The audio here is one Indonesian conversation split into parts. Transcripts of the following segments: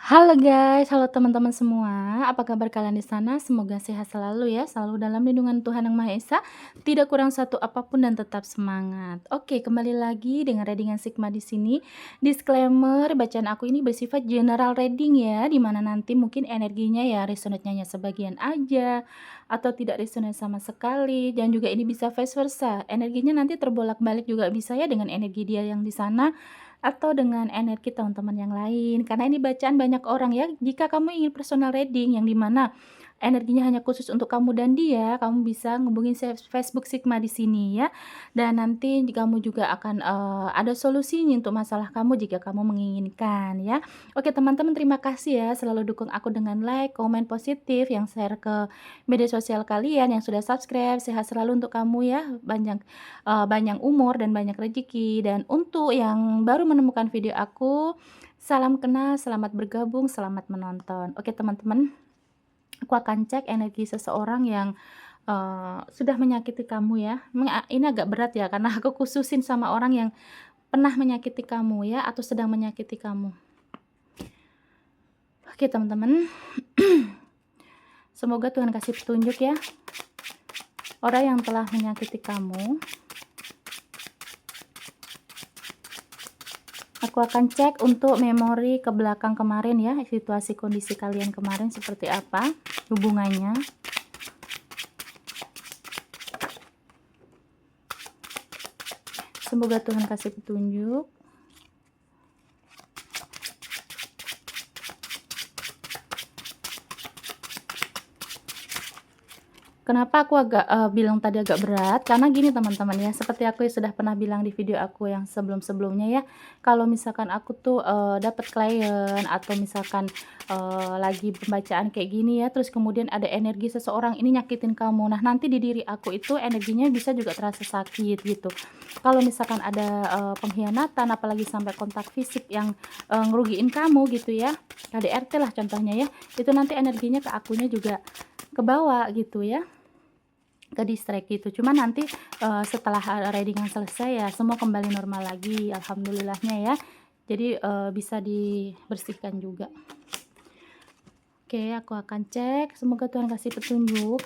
Halo guys, halo teman-teman semua. Apa kabar kalian di sana? Semoga sehat selalu ya, selalu dalam lindungan Tuhan Yang Maha Esa, tidak kurang satu apapun dan tetap semangat. Oke, kembali lagi dengan readingan Sigma di sini. Disclaimer, bacaan aku ini bersifat general reading ya, dimana nanti mungkin energinya ya resonate-nya hanya sebagian aja atau tidak resonate sama sekali, dan juga ini bisa vice versa. Energinya nanti terbolak-balik juga bisa ya dengan energi dia yang di sana atau dengan energi teman-teman yang lain, karena ini bacaan banyak orang ya. Jika kamu ingin personal reading yang dimana energinya hanya khusus untuk kamu dan dia, kamu bisa ngubungin Facebook Sigma di sini ya. Dan nanti kamu juga akan ada solusinya untuk masalah kamu jika kamu menginginkan ya. Oke teman-teman, terima kasih ya selalu dukung aku dengan like, komen positif, yang share ke media sosial kalian, yang sudah subscribe. Sehat selalu untuk kamu ya, banyak umur dan banyak rezeki. Dan untuk yang baru menemukan video aku, salam kenal, selamat bergabung, selamat menonton. Oke teman-teman, aku akan cek energi seseorang yang sudah menyakiti kamu ya. Ini agak berat ya, karena aku khususin sama orang yang pernah menyakiti kamu ya, atau sedang menyakiti kamu. Oke teman-teman, semoga Tuhan kasih petunjuk ya. Orang yang telah menyakiti kamu, aku akan cek untuk memori ke belakang kemarin ya, situasi kondisi kalian kemarin seperti apa hubungannya. Semoga Tuhan kasih petunjuk. Kenapa aku agak bilang tadi agak berat, karena gini teman-teman ya, seperti aku sudah pernah bilang di video aku yang sebelum-sebelumnya ya, kalau misalkan aku tuh dapat klien atau misalkan lagi pembacaan kayak gini ya, terus kemudian ada energi seseorang ini nyakitin kamu, nah nanti di diri aku itu energinya bisa juga terasa sakit gitu. Kalau misalkan ada pengkhianatan, apalagi sampai kontak fisik yang ngerugiin kamu gitu ya, KDRT lah contohnya ya, itu nanti energinya ke akunya juga kebawa gitu ya, ke distract gitu. Cuman nanti setelah reading yang selesai ya semua kembali normal lagi, alhamdulillahnya ya. Jadi bisa dibersihkan juga. Oke, aku akan cek, semoga Tuhan kasih petunjuk.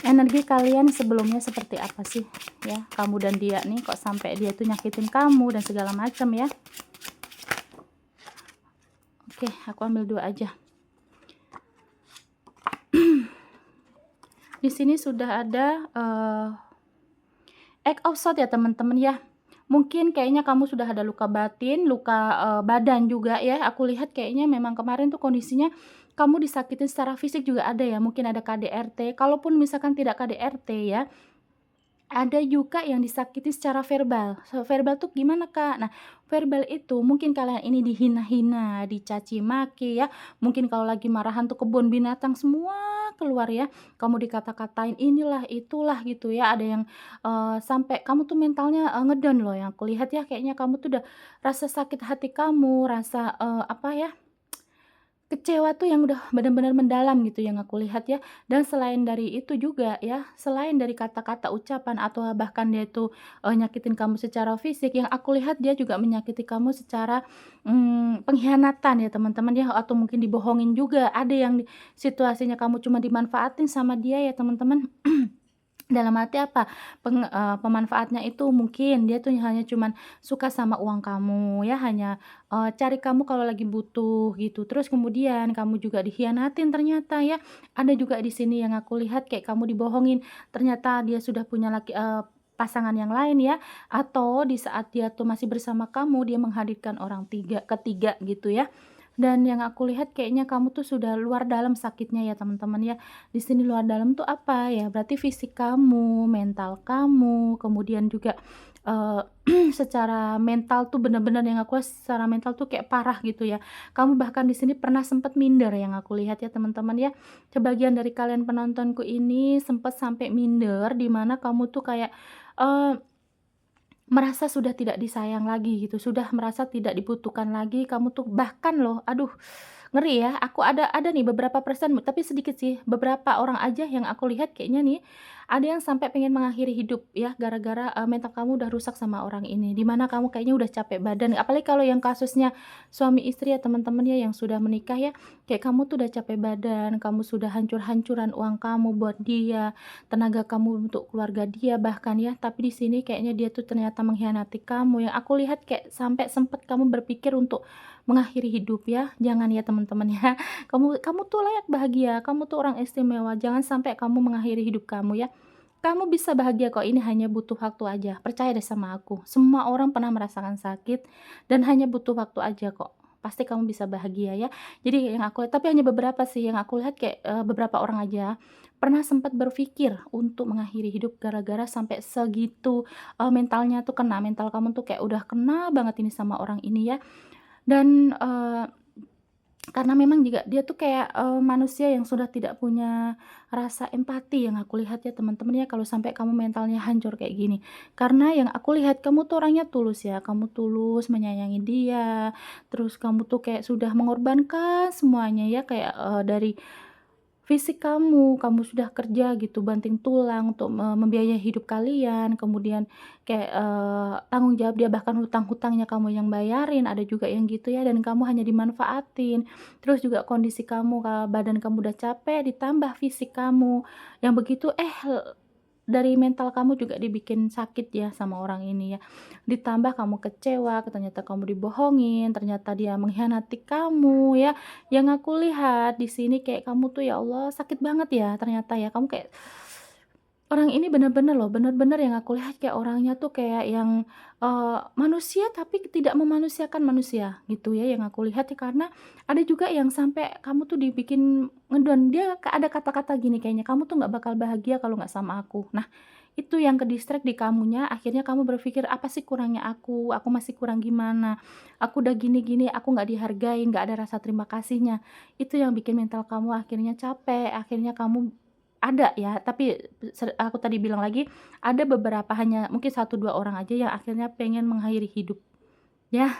Energi kalian sebelumnya seperti apa sih ya, kamu dan dia nih, kok sampai dia tuh nyakitin kamu dan segala macam ya. Oke, aku ambil 2 aja. Di sini sudah ada Egg of Swords ya teman-teman ya. Mungkin kayaknya kamu sudah ada luka batin, luka badan juga ya. Aku lihat kayaknya memang kemarin tuh kondisinya kamu disakitin secara fisik juga ada ya. Mungkin ada KDRT. Kalaupun misalkan tidak KDRT ya, ada juga yang disakiti secara verbal. Verbal tuh gimana, Kak? Nah, verbal itu mungkin kalian ini dihina-hina, dicaci maki ya. Mungkin kalau lagi marahan tuh kebun binatang semua keluar ya. Kamu dikata-katain inilah, itulah gitu ya. Ada yang sampai kamu tuh mentalnya ngedown loh, yang aku lihat ya. Kayaknya kamu tuh udah rasa sakit hati kamu, rasa apa ya, kecewa tuh yang udah benar-benar mendalam gitu yang aku lihat ya. Dan selain dari itu juga ya, selain dari kata-kata ucapan atau bahkan dia itu nyakitin kamu secara fisik, yang aku lihat dia juga menyakiti kamu secara pengkhianatan ya teman-teman ya, atau mungkin dibohongin juga. Ada yang situasinya kamu cuma dimanfaatin sama dia ya teman-teman. Dalam arti apa? Pemanfaatnya itu mungkin dia tuh hanya cuman suka sama uang kamu ya, hanya cari kamu kalau lagi butuh gitu. Terus kemudian kamu juga dikhianatin ternyata ya. Ada juga di sini yang aku lihat kayak kamu dibohongin, ternyata dia sudah punya pasangan yang lain ya, atau di saat dia tuh masih bersama kamu, dia menghadirkan orang ketiga gitu ya. Dan yang aku lihat kayaknya kamu tuh sudah luar dalam sakitnya ya teman-teman ya. Di sini luar dalam tuh apa ya? Berarti fisik kamu, mental kamu, kemudian juga secara mental tuh bener-bener yang aku lihat secara mental tuh kayak parah gitu ya. Kamu bahkan di sini pernah sempat minder yang aku lihat ya teman-teman ya. Sebagian dari kalian penontonku ini sempat sampai minder, di mana kamu tuh kayak eee merasa sudah tidak disayang lagi gitu, sudah merasa tidak dibutuhkan lagi, kamu tuh bahkan loh, aduh ngeri ya, aku ada nih beberapa persen, tapi sedikit sih, beberapa orang aja yang aku lihat kayaknya nih, Ada yang sampai pengen mengakhiri hidup ya gara-gara, mental kamu udah rusak sama orang ini, di mana kamu kayaknya udah capek badan, apalagi kalau yang kasusnya suami istri ya teman-teman ya yang sudah menikah ya, kayak kamu tuh udah capek badan, kamu sudah hancur-hancuran uang kamu buat dia, tenaga kamu untuk keluarga dia bahkan ya, tapi di sini kayaknya dia tuh ternyata mengkhianati kamu, yang aku lihat kayak sampai sempet kamu berpikir untuk mengakhiri hidup ya. Jangan ya teman-teman ya. Kamu tuh layak bahagia, kamu tuh orang istimewa, jangan sampai kamu mengakhiri hidup kamu ya. Kamu bisa bahagia kok, ini hanya butuh waktu aja, percaya deh sama aku. Semua orang pernah merasakan sakit dan hanya butuh waktu aja kok. Pasti kamu bisa bahagia ya. Jadi yang aku lihat tapi hanya beberapa sih yang aku lihat kayak, beberapa orang aja pernah sempat berpikir untuk mengakhiri hidup gara-gara sampai segitu, mentalnya tuh kena, mental kamu tuh kayak udah kena banget ini sama orang ini ya. Dan, karena memang juga dia tuh kayak, manusia yang sudah tidak punya rasa empati yang aku lihat ya teman-teman ya kalau sampai kamu mentalnya hancur kayak gini. Karena yang aku lihat kamu tuh orangnya tulus ya, kamu tulus menyayangi dia, terus kamu tuh kayak sudah mengorbankan semuanya ya kayak, dari fisik kamu sudah kerja gitu banting tulang untuk membiayai hidup kalian, kemudian kayak, tanggung jawab dia bahkan hutang-hutangnya kamu yang bayarin, ada juga yang gitu ya dan kamu hanya dimanfaatin. Terus juga kondisi kamu, badan kamu udah capek ditambah fisik kamu yang begitu, dari mental kamu juga dibikin sakit ya sama orang ini ya. Ditambah kamu kecewa, ternyata kamu dibohongin, ternyata dia mengkhianati kamu ya. Yang aku lihat di sini kayak kamu tuh ya Allah sakit banget ya ternyata ya. Kamu kayak orang ini bener-bener loh, bener-bener yang aku lihat kayak orangnya tuh kayak yang, manusia tapi tidak memanusiakan manusia gitu ya yang aku lihat ya. Karena ada juga yang sampai kamu tuh dibikin ngedown, dia ada kata-kata gini kayaknya, "Kamu tuh nggak bakal bahagia kalau nggak sama aku." Nah, itu yang ke-distract di kamunya, akhirnya kamu berpikir, "Apa sih kurangnya aku? Aku masih kurang gimana? Aku udah gini-gini, aku nggak dihargai, nggak ada rasa terima kasihnya." Itu yang bikin mental kamu akhirnya capek, akhirnya kamu ada ya, tapi aku tadi bilang lagi, ada beberapa hanya mungkin satu 2 orang aja yang akhirnya pengen mengakhiri hidup. Ya,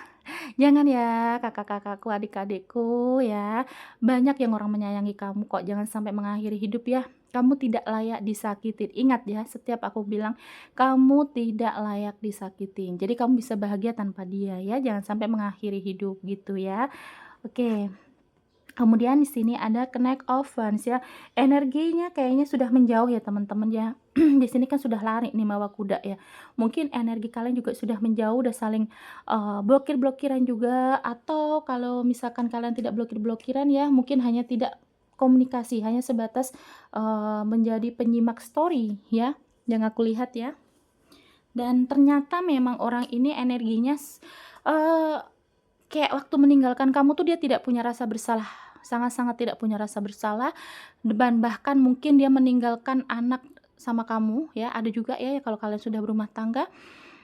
jangan ya kakak-kakakku, adik-adikku ya. Banyak yang orang menyayangi kamu kok, jangan sampai mengakhiri hidup ya. Kamu tidak layak disakitin. Ingat ya, setiap aku bilang, kamu tidak layak disakitin. Jadi kamu bisa bahagia tanpa dia ya, jangan sampai mengakhiri hidup gitu ya. Oke. Kemudian di sini ada Connect of Funds ya, energinya kayaknya sudah menjauh ya teman-teman ya. Di sini kan sudah lari nih mawa kuda ya. Mungkin energi kalian juga sudah menjauh, udah saling, blokir-blokiran juga atau kalau misalkan kalian tidak blokir-blokiran ya, mungkin hanya tidak komunikasi, hanya sebatas, menjadi penyimak story ya, yang aku lihat ya. Dan ternyata memang orang ini energinya eee, kayak waktu meninggalkan kamu tuh dia tidak punya rasa bersalah, sangat-sangat tidak punya rasa bersalah, dan bahkan mungkin dia meninggalkan anak sama kamu ya, ada juga ya kalau kalian sudah berumah tangga,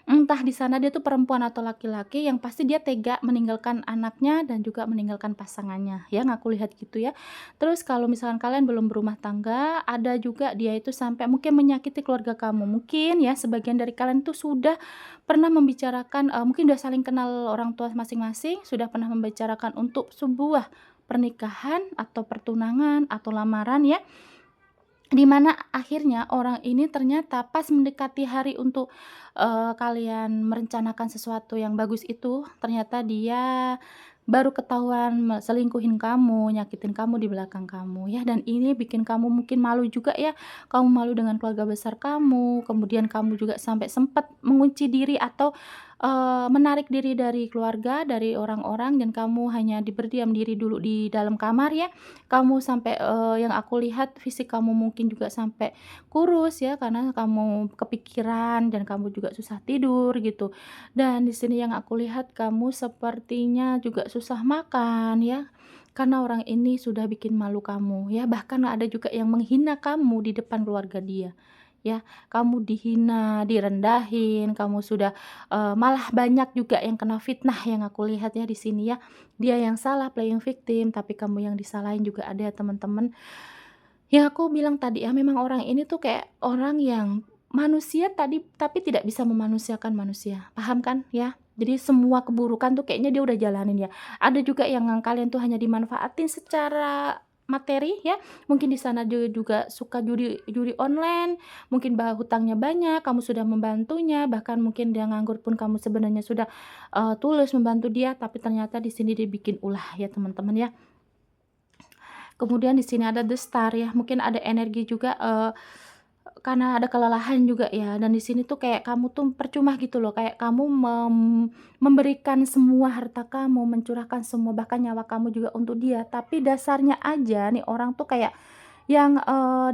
entah di sana dia tuh perempuan atau laki-laki yang pasti dia tega meninggalkan anaknya dan juga meninggalkan pasangannya, yang aku lihat gitu ya. Terus kalau misalkan kalian belum berumah tangga, ada juga dia itu sampai mungkin menyakiti keluarga kamu. Mungkin ya sebagian dari kalian tuh sudah pernah membicarakan, mungkin udah saling kenal orang tua masing-masing, sudah pernah membicarakan untuk sebuah pernikahan atau pertunangan atau lamaran ya. Di mana akhirnya orang ini ternyata pas mendekati hari untuk, kalian merencanakan sesuatu yang bagus itu, ternyata dia baru ketahuan selingkuhin kamu, nyakitin kamu di belakang kamu ya, dan ini bikin kamu mungkin malu juga ya, kamu malu dengan keluarga besar kamu, kemudian kamu juga sampai sempat mengunci diri atau, menarik diri dari keluarga, dari orang-orang dan kamu hanya berdiam diri dulu di dalam kamar ya. Kamu sampai, yang aku lihat fisik kamu mungkin juga sampai kurus ya, karena kamu kepikiran dan kamu juga susah tidur gitu. Dan di sini yang aku lihat kamu sepertinya juga susah makan ya, karena orang ini sudah bikin malu kamu ya, bahkan ada juga yang menghina kamu di depan keluarga dia. Ya, kamu dihina, direndahin, kamu sudah, malah banyak juga yang kena fitnah yang aku lihat ya di sini ya. Dia yang salah playing victim, tapi kamu yang disalahin juga ada ya teman-teman. Yang aku bilang tadi ya, memang orang ini tuh kayak orang yang manusia tadi tapi tidak bisa memanusiakan manusia, paham kan ya? Jadi semua keburukan tuh kayaknya dia udah jalanin ya. Ada juga yang kalian tuh hanya dimanfaatin secara materi ya, mungkin di sana juga suka judi judi online, mungkin hutangnya banyak, kamu sudah membantunya, bahkan mungkin dia nganggur pun kamu sebenarnya sudah, tulus membantu dia, tapi ternyata di sini dibikin ulah ya teman-teman ya. Kemudian di sini ada The Star ya, mungkin ada energi juga, karena ada kelelahan juga ya, dan di sini tuh kayak kamu tuh percuma gitu loh, kayak kamu memberikan semua harta kamu, mencurahkan semua bahkan nyawa kamu juga untuk dia, tapi dasarnya aja nih orang tuh kayak yang,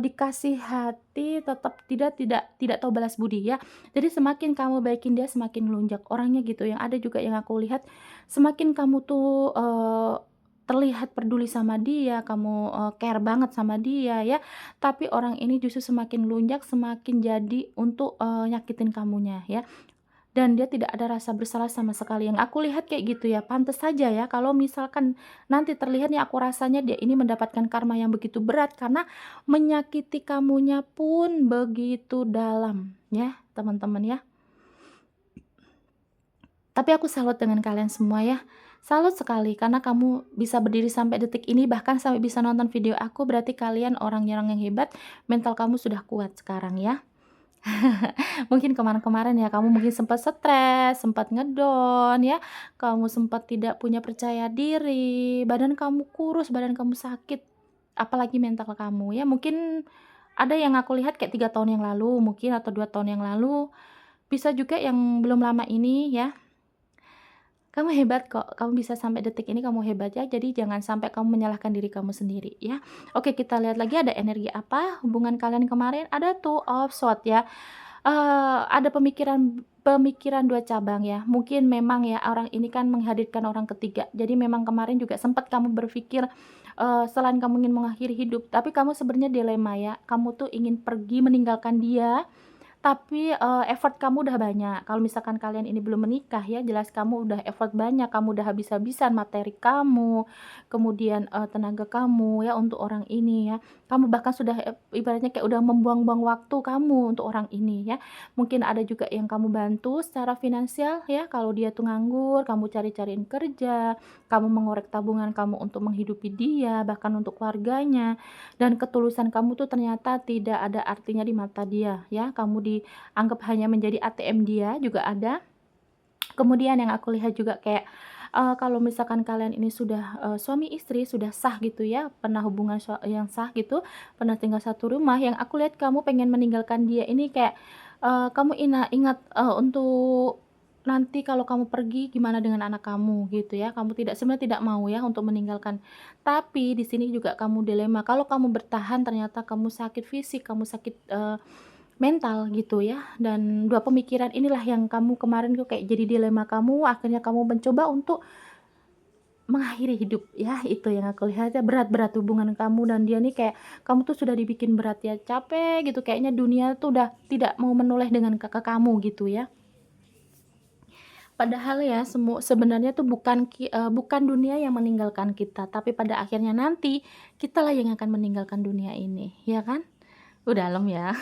dikasih hati tetap tidak tahu balas budi ya. Jadi semakin kamu baikin dia semakin melunjak orangnya gitu, yang ada juga yang aku lihat semakin kamu tuh, terlihat peduli sama dia, kamu, care banget sama dia ya, tapi orang ini justru semakin melunjak, semakin jadi untuk, nyakitin kamunya ya. Dan dia tidak ada rasa bersalah sama sekali, yang aku lihat kayak gitu ya. Pantes saja ya kalau misalkan nanti terlihat nih aku rasanya dia ini mendapatkan karma yang begitu berat karena menyakiti kamunya pun begitu dalam ya, teman-teman ya. Tapi aku salut dengan kalian semua ya. Salut sekali karena kamu bisa berdiri sampai detik ini bahkan sampai bisa nonton video aku berarti kalian orang-orang yang hebat, mental kamu sudah kuat sekarang ya. Mungkin kemarin-kemarin ya kamu mungkin sempat stres, sempat ngedown ya, kamu sempat tidak punya percaya diri, badan kamu kurus, badan kamu sakit, apalagi mental kamu ya. Mungkin ada yang aku lihat kayak 3 tahun yang lalu mungkin atau 2 tahun yang lalu, bisa juga yang belum lama ini ya. Kamu hebat kok, kamu bisa sampai detik ini kamu hebat ya, jadi jangan sampai kamu menyalahkan diri kamu sendiri ya. Oke kita lihat lagi ada energi apa hubungan kalian kemarin, ada Two of Swords ya. Ada pemikiran pemikiran 2 cabang ya, mungkin memang ya orang ini kan menghadirkan orang ketiga, jadi memang kemarin juga sempat kamu berpikir, selain kamu ingin mengakhiri hidup, tapi kamu sebenarnya dilema ya, kamu tuh ingin pergi meninggalkan dia, tapi, effort kamu udah banyak. Kalau misalkan kalian ini belum menikah ya, jelas kamu udah effort banyak, kamu udah habis-habisan materi kamu, kemudian, tenaga kamu ya untuk orang ini ya. Kamu bahkan sudah, ibaratnya kayak udah membuang-buang waktu kamu untuk orang ini ya. Mungkin ada juga yang kamu bantu secara finansial ya, kalau dia tuh nganggur, kamu cari-cariin kerja, kamu mengorek tabungan kamu untuk menghidupi dia, bahkan untuk keluarganya. Dan ketulusan kamu tuh ternyata tidak ada artinya di mata dia ya, kamu dianggap hanya menjadi ATM dia juga ada. Kemudian yang aku lihat juga kayak, kalau misalkan kalian ini sudah, suami istri sudah sah gitu ya, pernah hubungan yang sah gitu, pernah tinggal satu rumah, yang aku lihat kamu pengen meninggalkan dia ini kayak, kamu ingat, untuk nanti kalau kamu pergi gimana dengan anak kamu gitu ya, kamu sebenarnya tidak mau ya untuk meninggalkan. Tapi di sini juga kamu dilema, kalau kamu bertahan ternyata kamu sakit fisik, kamu sakit, mental gitu ya, dan 2 pemikiran inilah yang kamu kemarin tuh kayak jadi dilema kamu, akhirnya kamu mencoba untuk mengakhiri hidup ya, itu yang aku lihat ya, berat-berat hubungan kamu dan dia nih kayak, kamu tuh sudah dibikin berat ya, capek gitu, kayaknya dunia tuh udah tidak mau menoleh dengan kamu gitu ya. Padahal ya sebenarnya tuh bukan dunia yang meninggalkan kita, tapi pada akhirnya nanti, kitalah yang akan meninggalkan dunia ini, ya kan? Dalam ya.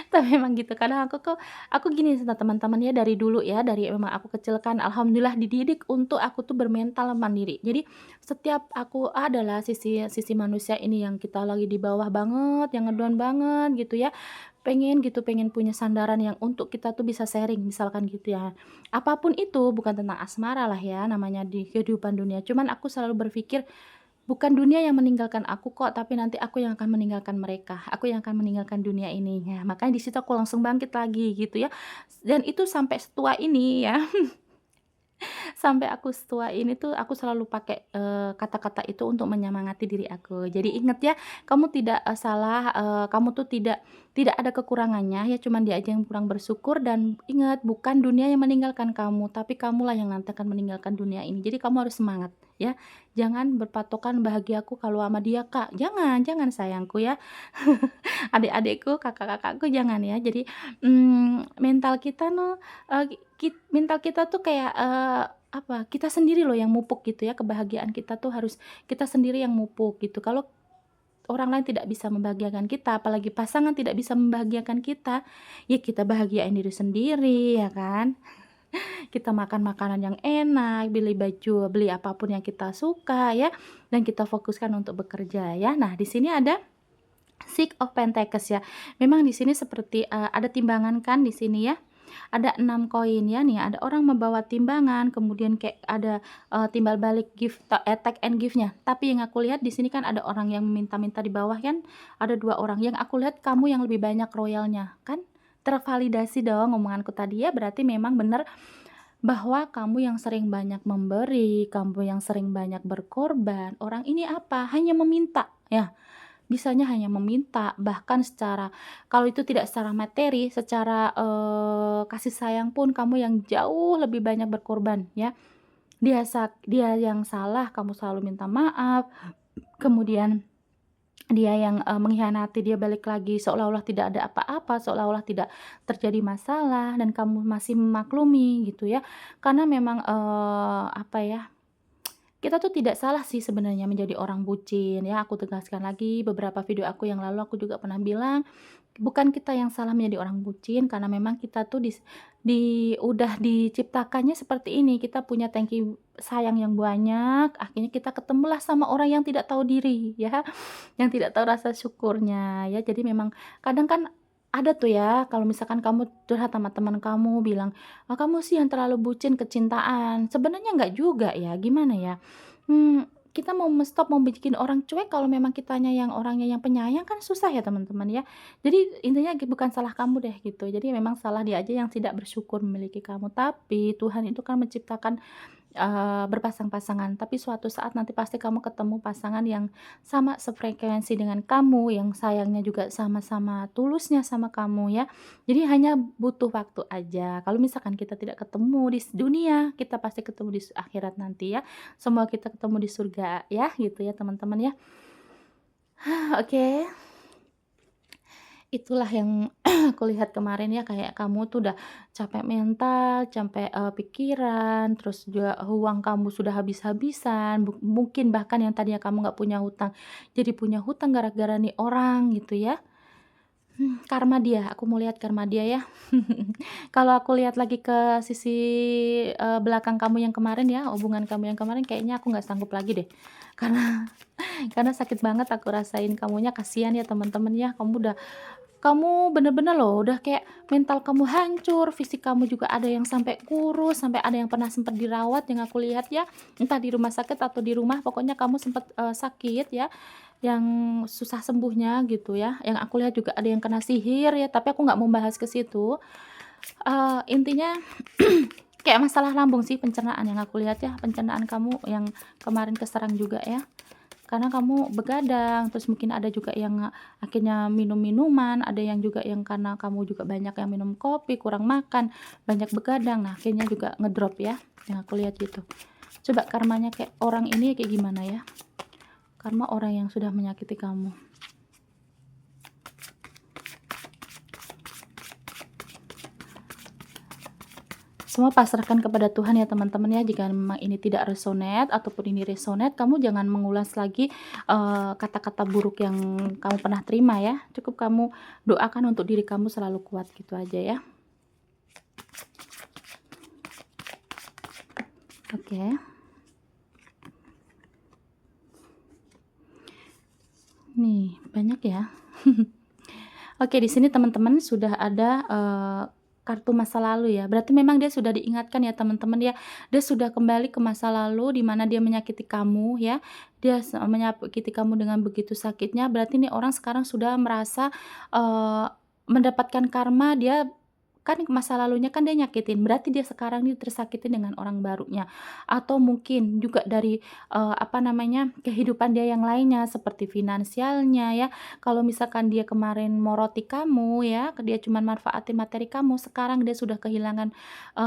Tapi memang gitu, kadang aku gini sama teman-teman ya dari dulu ya, dari memang aku kecil kan alhamdulillah dididik untuk aku tuh bermental mandiri. Jadi setiap aku adalah sisi sisi manusia ini yang kita lagi di bawah banget, yang ngedown banget gitu ya, pengen punya sandaran yang untuk kita tuh bisa sharing misalkan gitu ya. Apapun itu bukan tentang asmara lah ya namanya di kehidupan dunia, cuman aku selalu berpikir bukan dunia yang meninggalkan aku kok, tapi nanti aku yang akan meninggalkan mereka, aku yang akan meninggalkan dunia ini. Ya, makanya di situ aku langsung bangkit lagi gitu ya. Dan itu sampai setua ini ya, sampai aku setua ini tuh aku selalu pakai, kata-kata itu untuk menyemangati diri aku. Jadi ingat ya, kamu tidak, salah, kamu tuh tidak ada kekurangannya ya, cuman dia aja yang kurang bersyukur dan ingat bukan dunia yang meninggalkan kamu, tapi kamulah yang nanti akan meninggalkan dunia ini. Jadi kamu harus semangat ya, jangan berpatokan bahagiaku kalau sama dia, Kak, jangan jangan sayangku ya. Adik-adikku, kakak-kakakku jangan ya. Jadi, mental kita no mental kita tuh kayak, apa, kita sendiri loh yang mupuk gitu ya, kebahagiaan kita tuh harus kita sendiri yang mupuk gitu. Kalau orang lain tidak bisa membahagiakan kita, apalagi pasangan tidak bisa membahagiakan kita, ya kita bahagiain diri sendiri ya kan. Kita makan makanan yang enak, beli baju, beli apapun yang kita suka ya, dan kita fokuskan untuk bekerja ya. Nah, di sini ada Six of Pentacles ya. Memang di sini seperti, ada timbangan kan di sini ya. Ada 6 koin ya nih, ada orang membawa timbangan, kemudian kayak ada, timbal balik take and give-nya. Tapi yang aku lihat di sini kan ada orang yang minta-minta di bawah kan, ada 2 orang. Yang aku lihat kamu yang lebih banyak royalnya, kan tervalidasi dong omonganku tadi ya, berarti memang benar bahwa kamu yang sering banyak memberi, kamu yang sering banyak berkorban. Orang ini apa? Hanya meminta ya. Bisanya hanya meminta, bahkan secara kalau itu tidak secara materi, secara, kasih sayang pun kamu yang jauh lebih banyak berkorban ya. Dia yang salah, kamu selalu minta maaf, kemudian dia yang, mengkhianati, dia balik lagi seolah-olah tidak ada apa-apa, seolah-olah tidak terjadi masalah dan kamu masih memaklumi gitu ya. Karena memang, apa ya, kita tuh tidak salah sih sebenarnya menjadi orang bucin ya, aku tegaskan lagi, beberapa video aku yang lalu aku juga pernah bilang, bukan kita yang salah menjadi orang bucin karena memang kita tuh udah diciptakannya seperti ini, kita punya tangki sayang yang banyak, akhirnya kita ketemulah sama orang yang tidak tahu diri ya, yang tidak tahu rasa syukurnya ya. Jadi memang kadang kan ada tuh ya, kalau misalkan kamu curhat sama teman kamu bilang, kamu sih yang terlalu bucin kecintaan." Sebenarnya nggak juga ya, gimana ya, kita mau stop mau bikin orang cuek kalau memang kitanya yang orangnya yang penyayang kan susah ya teman-teman ya. Jadi intinya bukan salah kamu deh gitu, jadi memang salah dia aja yang tidak bersyukur memiliki kamu. Tapi Tuhan itu kan menciptakan berpasang-pasangan, tapi suatu saat nanti pasti kamu ketemu pasangan yang sama sefrekuensi dengan kamu, yang sayangnya juga sama-sama tulusnya sama kamu ya. Jadi hanya butuh waktu aja. Kalau misalkan kita tidak ketemu di dunia, kita pasti ketemu di akhirat nanti ya. Semua kita ketemu di surga ya, gitu ya teman-teman ya. Oke. Itulah yang aku lihat kemarin ya, kayak kamu tuh udah capek mental, capek, pikiran, terus juga uang kamu sudah habis-habisan, mungkin bahkan yang tadinya kamu nggak punya hutang, jadi punya hutang gara-gara nih orang gitu ya. Karma dia, aku mau lihat karma dia ya. Kalau aku lihat lagi ke sisi, belakang kamu yang kemarin ya, hubungan kamu yang kemarin kayaknya aku nggak sanggup lagi deh. Karena karena sakit banget aku rasain kamunya, kasihan ya teman-teman ya, kamu bener-bener loh udah kayak mental kamu hancur, fisik kamu juga ada yang sampai kurus, sampai ada yang pernah sempat dirawat yang aku lihat ya, entah di rumah sakit atau di rumah, pokoknya kamu sempat, sakit ya, yang susah sembuhnya gitu ya, yang aku lihat juga ada yang kena sihir ya, tapi aku nggak mau bahas ke situ. Intinya kayak masalah lambung sih, pencernaan yang aku lihat ya, pencernaan kamu yang kemarin keserang juga ya. Karena kamu begadang, terus mungkin ada juga yang akhirnya minum minuman, ada yang juga yang karena kamu juga banyak yang minum kopi, kurang makan, banyak begadang, nah akhirnya juga ngedrop ya, yang aku lihat gitu. Coba karmanya kayak orang ini kayak gimana ya? Karma orang yang sudah menyakiti kamu. Semua pasrahkan kepada Tuhan ya teman-teman ya, jika memang ini tidak resonate ataupun ini resonate, kamu jangan mengulas lagi kata-kata buruk yang kamu pernah terima ya. Cukup kamu doakan untuk diri kamu selalu kuat gitu aja ya. Oke. Nih, banyak ya. Oke, di sini teman-teman sudah ada kartu masa lalu ya. Berarti memang dia sudah diingatkan ya teman-teman ya. Dia sudah kembali ke masa lalu di mana dia menyakiti kamu ya. Dia menyakiti kamu dengan begitu sakitnya. Berarti nih orang sekarang sudah merasa mendapatkan karma, dia kan masa lalunya kan dia nyakitin, berarti dia sekarang nih tersakiti dengan orang barunya. Atau mungkin juga dari, apa namanya, kehidupan dia yang lainnya seperti finansialnya ya. Kalau misalkan dia kemarin moroti kamu ya, dia cuman manfaatin materi kamu, sekarang dia sudah kehilangan,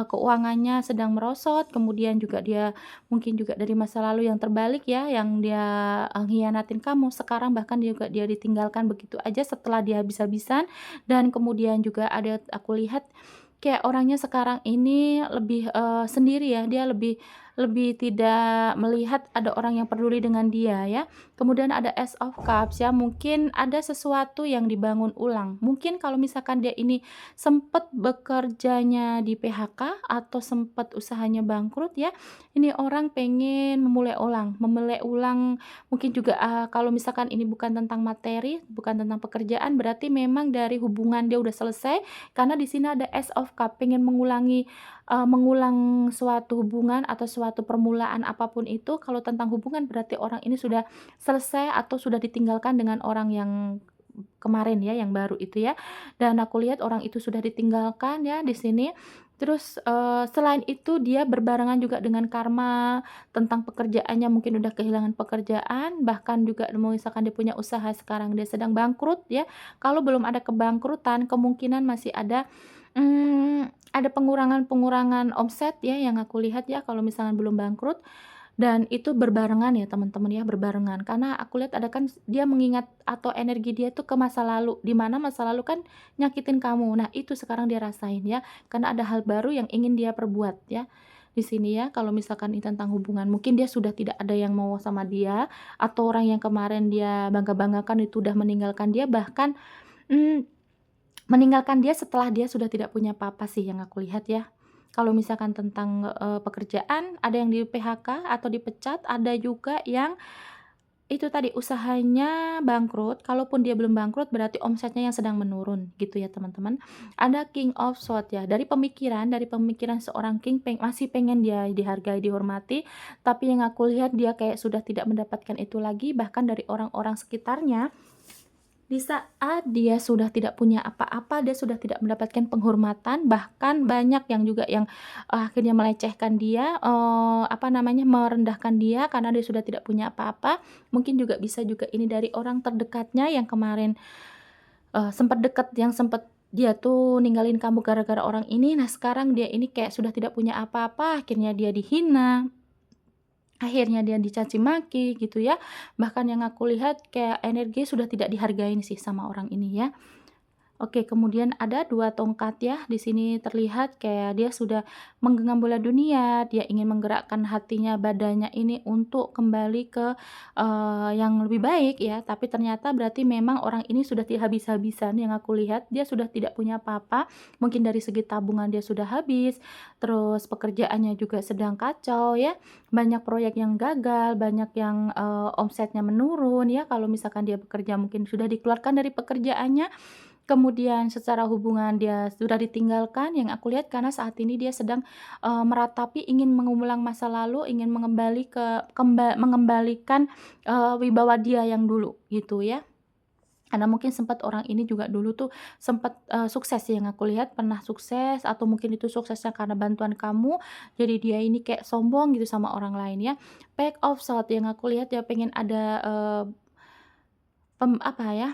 keuangannya sedang merosot, kemudian juga dia mungkin juga dari masa lalu yang terbalik ya, yang dia, khianatin kamu, sekarang bahkan dia ditinggalkan begitu aja setelah dia habis-habisan, dan kemudian juga aku lihat kayak orangnya sekarang ini lebih, sendiri ya, dia lebih lebih tidak melihat ada orang yang peduli dengan dia ya. Kemudian ada Ace of Cups ya, mungkin ada sesuatu yang dibangun ulang. Mungkin kalau misalkan dia ini sempat bekerjanya di PHK atau sempat usahanya bangkrut ya, ini orang pengen memulai ulang mungkin juga, kalau misalkan ini bukan tentang materi, bukan tentang pekerjaan, berarti memang dari hubungan dia udah selesai, karena di sini ada Ace of Cup, pengen mengulang suatu hubungan atau suatu permulaan apapun itu. Kalau tentang hubungan berarti orang ini sudah selesai atau sudah ditinggalkan dengan orang yang kemarin ya, yang baru itu ya. Dan aku lihat orang itu sudah ditinggalkan ya di sini. Terus, selain itu dia berbarengan juga dengan karma tentang pekerjaannya, mungkin udah kehilangan pekerjaan, bahkan juga misalkan dia punya usaha sekarang dia sedang bangkrut ya. Kalau belum ada kebangkrutan, kemungkinan masih ada pengurangan-pengurangan omset ya yang aku lihat ya kalau misalnya belum bangkrut. Dan itu berbarengan ya teman-teman ya, berbarengan. Karena aku lihat ada kan dia mengingat atau energi dia tuh ke masa lalu, di mana masa lalu kan nyakitin kamu. Nah, itu sekarang dia rasain ya, karena ada hal baru yang ingin dia perbuat ya. Di sini ya, kalau misalkan ini tentang hubungan, mungkin dia sudah tidak ada yang mau sama dia, atau orang yang kemarin dia bangga-banggakan itu udah meninggalkan dia, bahkan mmm, meninggalkan dia setelah dia sudah tidak punya apa-apa sih yang aku lihat ya. Kalau misalkan tentang, pekerjaan, ada yang di-PHK atau dipecat, ada juga yang itu tadi usahanya bangkrut, kalaupun dia belum bangkrut berarti omsetnya yang sedang menurun gitu ya teman-teman. Ada King of Swords ya, dari pemikiran seorang king masih pengen dia dihargai, dihormati, tapi yang aku lihat dia kayak sudah tidak mendapatkan itu lagi, bahkan dari orang-orang sekitarnya di saat dia sudah tidak punya apa-apa, dia sudah tidak mendapatkan penghormatan, bahkan banyak yang juga yang, akhirnya melecehkan dia, merendahkan dia karena dia sudah tidak punya apa-apa. Mungkin juga bisa juga ini dari orang terdekatnya yang kemarin, sempat dekat, yang sempat dia tuh ninggalin kamu gara-gara orang ini. Nah, sekarang dia ini kayak sudah tidak punya apa-apa, akhirnya dia dihina, akhirnya dia dicaci maki gitu ya. Bahkan yang aku lihat kayak energi sudah tidak dihargain sih sama orang ini ya. Oke, kemudian ada 2 tongkat ya, di sini terlihat kayak dia sudah menggenggam bola dunia, dia ingin menggerakkan hatinya, badannya ini untuk kembali ke, yang lebih baik ya, tapi ternyata berarti memang orang ini sudah habis-habisan yang aku lihat, dia sudah tidak punya apa-apa, mungkin dari segi tabungan dia sudah habis, terus pekerjaannya juga sedang kacau ya, banyak proyek yang gagal, banyak yang, omsetnya menurun ya, kalau misalkan dia bekerja mungkin sudah dikeluarkan dari pekerjaannya. Kemudian secara hubungan dia sudah ditinggalkan, yang aku lihat karena saat ini dia sedang, meratapi ingin mengulang masa lalu, ingin mengembalikan, wibawa dia yang dulu, gitu ya. Karena mungkin sempat orang ini juga dulu tuh sempat, sukses ya yang aku lihat, pernah sukses atau mungkin itu suksesnya karena bantuan kamu, jadi dia ini kayak sombong gitu sama orang lain ya. Page of Swords yang aku lihat dia pengen ada, apa ya,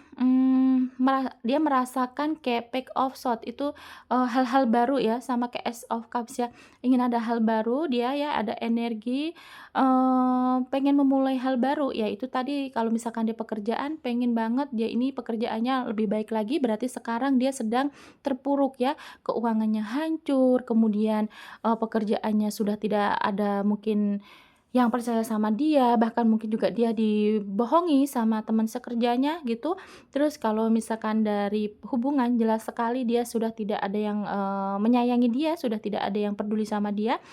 dia merasakan kayak Page of Swords itu, hal-hal baru ya, sama kayak Ace of Cups ya. Ingin ada hal baru, dia ya ada energi, pengen memulai hal baru, ya itu tadi kalau misalkan dia pekerjaan, pengen banget dia ini pekerjaannya lebih baik lagi, berarti sekarang dia sedang terpuruk ya, keuangannya hancur, kemudian, pekerjaannya sudah tidak ada mungkin yang percaya sama dia, bahkan mungkin juga dia dibohongi sama teman sekerjanya gitu. Terus kalau misalkan dari hubungan jelas sekali dia sudah tidak ada yang, menyayangi dia, sudah tidak ada yang peduli sama dia,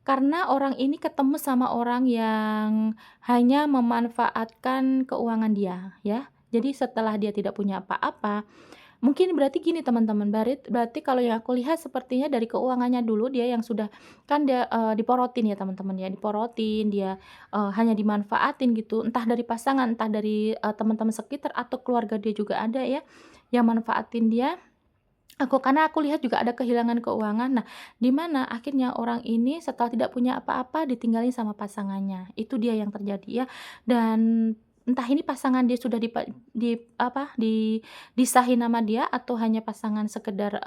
karena orang ini ketemu sama orang yang hanya memanfaatkan keuangan dia ya. Jadi setelah dia tidak punya apa-apa, mungkin berarti gini teman-teman, berarti kalau yang aku lihat sepertinya dari keuangannya dulu dia yang sudah kan dia, diporotin ya teman-teman ya, diporotin, dia, hanya dimanfaatin gitu, entah dari pasangan, entah dari, teman-teman sekitar atau keluarga dia juga ada ya, yang manfaatin dia. Karena aku lihat juga ada kehilangan keuangan. Nah, di mana akhirnya orang ini setelah tidak punya apa-apa ditinggalin sama pasangannya. Itu dia yang terjadi ya. Dan entah ini pasangan dia sudah disahin nama dia atau hanya pasangan sekedar,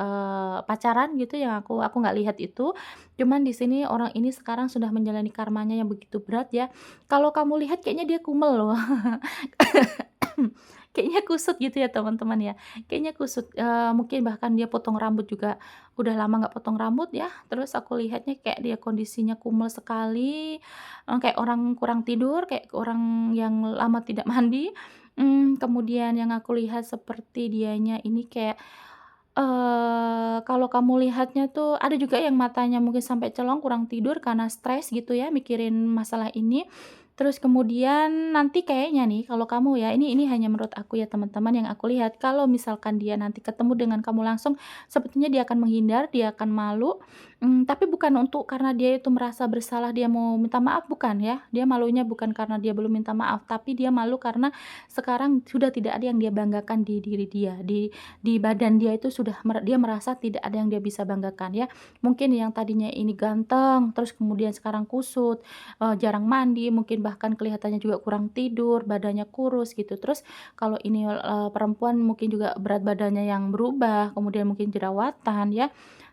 pacaran gitu yang aku nggak lihat itu. Cuman di sini orang ini sekarang sudah menjalani karmanya yang begitu berat ya. Kalau kamu lihat kayaknya dia kumel loh. Kayaknya kusut gitu ya teman-teman ya, kayaknya kusut, mungkin bahkan dia potong rambut juga udah lama nggak potong rambut ya, terus aku lihatnya kayak dia kondisinya kumel sekali, kayak orang kurang tidur, kayak orang yang lama tidak mandi, kemudian yang aku lihat seperti dianya ini kayak, kalau kamu lihatnya tuh ada juga yang matanya mungkin sampai celong, kurang tidur karena stres gitu ya mikirin masalah ini. Terus kemudian nanti kayaknya nih kalau kamu ya, ini hanya menurut aku ya teman-teman yang aku lihat, kalau misalkan dia nanti ketemu dengan kamu langsung, sepertinya dia akan menghindar, dia akan malu, tapi bukan untuk karena dia itu merasa bersalah dia mau minta maaf, bukan ya. Dia malunya bukan karena dia belum minta maaf, tapi dia malu karena sekarang sudah tidak ada yang dia banggakan di diri dia, di badan dia itu sudah dia merasa tidak ada yang dia bisa banggakan ya. Mungkin yang tadinya ini ganteng, terus kemudian sekarang kusut, jarang mandi, mungkin bahkan kelihatannya juga kurang tidur, badannya kurus gitu. Terus kalau ini, perempuan mungkin juga berat badannya yang berubah, kemudian mungkin jerawatan ya.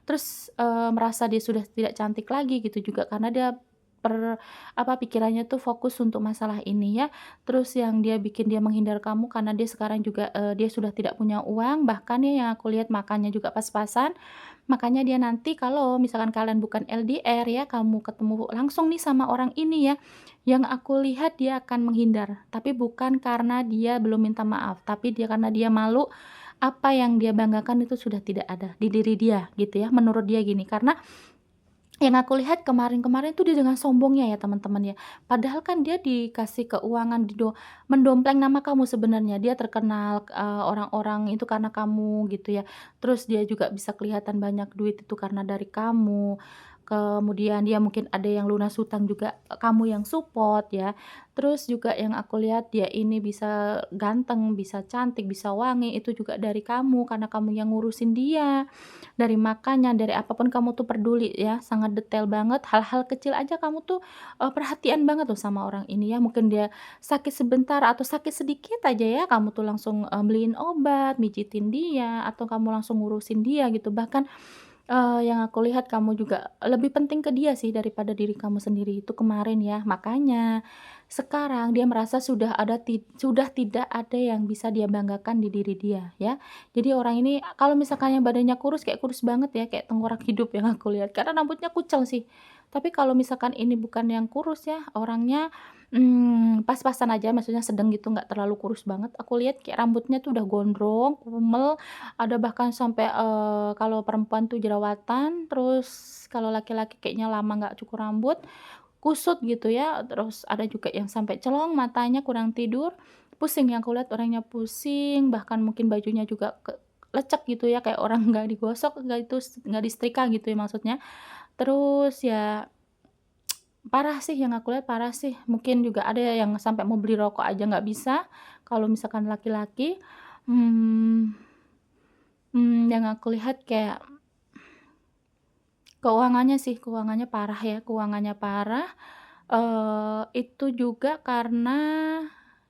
Terus, merasa dia sudah tidak cantik lagi gitu juga karena dia pikirannya tuh fokus untuk masalah ini ya. Terus yang dia bikin dia menghindar kamu karena dia sekarang juga, dia sudah tidak punya uang, bahkan ya yang aku lihat makannya juga pas-pasan. Makanya dia nanti kalau misalkan kalian bukan LDR ya, kamu ketemu langsung nih sama orang ini ya, yang aku lihat dia akan menghindar. Tapi bukan karena dia belum minta maaf, tapi dia karena dia malu, apa yang dia banggakan itu sudah tidak ada di diri dia gitu ya, menurut dia gini. Karena yang aku lihat kemarin-kemarin tuh dia dengan sombongnya ya teman-teman ya. Padahal kan dia dikasih keuangan mendompleng nama kamu sebenarnya. Dia terkenal, orang-orang itu karena kamu gitu ya. Terus dia juga bisa kelihatan banyak duit itu karena dari kamu. Kemudian dia mungkin ada yang lunas hutang juga, kamu yang support ya. Terus juga yang aku lihat dia ini bisa ganteng, bisa cantik, bisa wangi, itu juga dari kamu karena kamu yang ngurusin dia. Dari makannya, dari apapun kamu tuh peduli ya, sangat detail banget, hal-hal kecil aja kamu tuh, perhatian banget tuh sama orang ini ya. Mungkin dia sakit sebentar atau sakit sedikit aja ya, kamu tuh langsung, beliin obat, mijitin dia, atau kamu langsung ngurusin dia gitu. Bahkan, yang aku lihat kamu juga lebih penting ke dia sih daripada diri kamu sendiri, itu kemarin ya. Makanya sekarang dia merasa sudah tidak ada yang bisa dia banggakan di diri dia ya. Jadi orang ini kalau misalkan yang badannya kurus, kayak kurus banget ya, kayak tengkorak hidup yang aku lihat, karena rambutnya kucel sih. Tapi kalau misalkan ini bukan yang kurus ya, orangnya, pas-pasan aja, maksudnya sedang gitu, nggak terlalu kurus banget. Aku lihat kayak rambutnya tuh udah gondrong, kumel, ada bahkan sampai, kalau perempuan tuh jerawatan, terus kalau laki-laki kayaknya lama nggak cukur rambut, kusut gitu ya, terus ada juga yang sampai celong matanya, kurang tidur, pusing yang aku lihat orangnya pusing, bahkan mungkin bajunya juga lecek gitu ya, kayak orang nggak digosok, nggak disetrika gitu ya maksudnya. Terus ya parah sih yang aku lihat, parah sih. Mungkin juga ada yang sampai mau beli rokok aja nggak bisa, kalau misalkan laki-laki. Mmm yang aku lihat kayak keuangannya sih, keuangannya parah ya, keuangannya parah, itu juga karena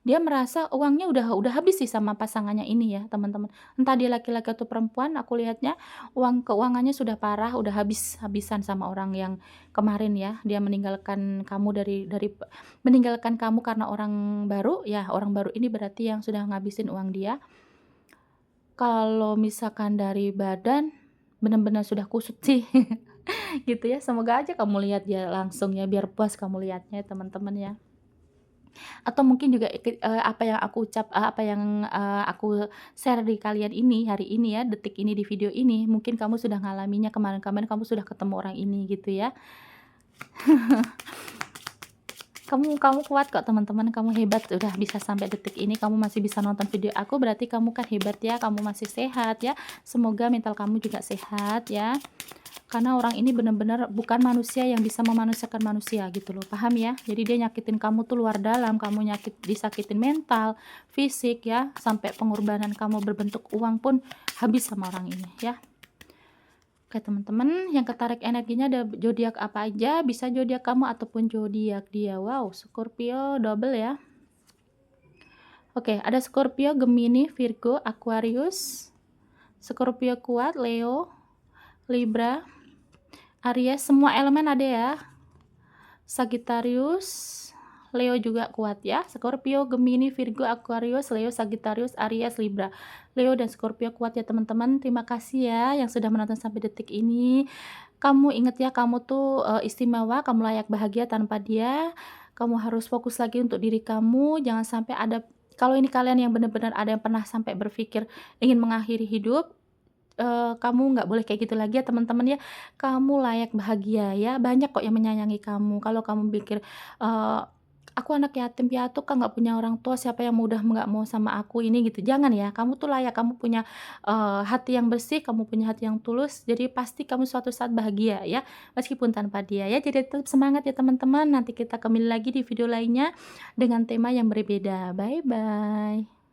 dia merasa uangnya udah habis sih sama pasangannya ini ya, teman-teman. Entah dia laki-laki atau perempuan, aku lihatnya keuangannya sudah parah, udah habis-habisan sama orang yang kemarin ya. Dia meninggalkan kamu meninggalkan kamu karena orang baru, ya orang baru ini berarti yang sudah ngabisin uang dia. Kalau misalkan dari badan, benar-benar sudah kusut sih, gitu ya. Semoga aja kamu lihat ya langsung ya, biar puas kamu lihatnya ya teman-teman ya. Atau mungkin juga apa yang apa yang, aku share di kalian ini, hari ini ya, detik ini, di video ini, mungkin kamu sudah ngalaminya kemarin-kemarin kamu sudah ketemu orang ini gitu ya. Kamu kamu kuat kok teman-teman, kamu hebat udah bisa sampai detik ini, kamu masih bisa nonton video aku, berarti kamu kan hebat ya, kamu masih sehat ya. Semoga mental kamu juga sehat ya. Karena orang ini benar-benar bukan manusia yang bisa memanusiakan manusia gitu loh, paham ya? Jadi dia nyakitin kamu tuh luar dalam, kamu disakitin mental, fisik ya, sampai pengorbanan kamu berbentuk uang pun habis sama orang ini ya. Oke teman-teman, yang ketarik energinya ada zodiak apa aja, bisa zodiak kamu ataupun zodiak dia. Wow, Scorpio double ya. Oke, ada Scorpio, Gemini, Virgo, Aquarius. Scorpio kuat, Leo, Libra, Aries, semua elemen ada ya. Sagittarius, Leo juga kuat ya. Scorpio, Gemini, Virgo, Aquarius, Leo, Sagittarius, Aries, Libra. Leo dan Scorpio kuat ya teman-teman. Terima kasih ya yang sudah menonton sampai detik ini. Kamu ingat ya, kamu tuh istimewa, kamu layak bahagia tanpa dia. Kamu harus fokus lagi untuk diri kamu. Jangan sampai ada, kalau ini kalian yang benar-benar ada yang pernah sampai berpikir ingin mengakhiri hidup, kamu nggak boleh kayak gitu lagi ya teman-teman ya. Kamu layak bahagia ya, banyak kok yang menyayangi kamu. Kalau kamu pikir, eee, "Aku anak yatim piatu Kak, nggak punya orang tua, siapa yang udah nggak mau sama aku ini," gitu. Jangan ya, kamu tuh layak, kamu punya, hati yang bersih, kamu punya hati yang tulus, jadi pasti kamu suatu saat bahagia ya, meskipun tanpa dia ya. Jadi tetap semangat ya teman-teman, nanti kita kembali lagi di video lainnya dengan tema yang berbeda. Bye-bye.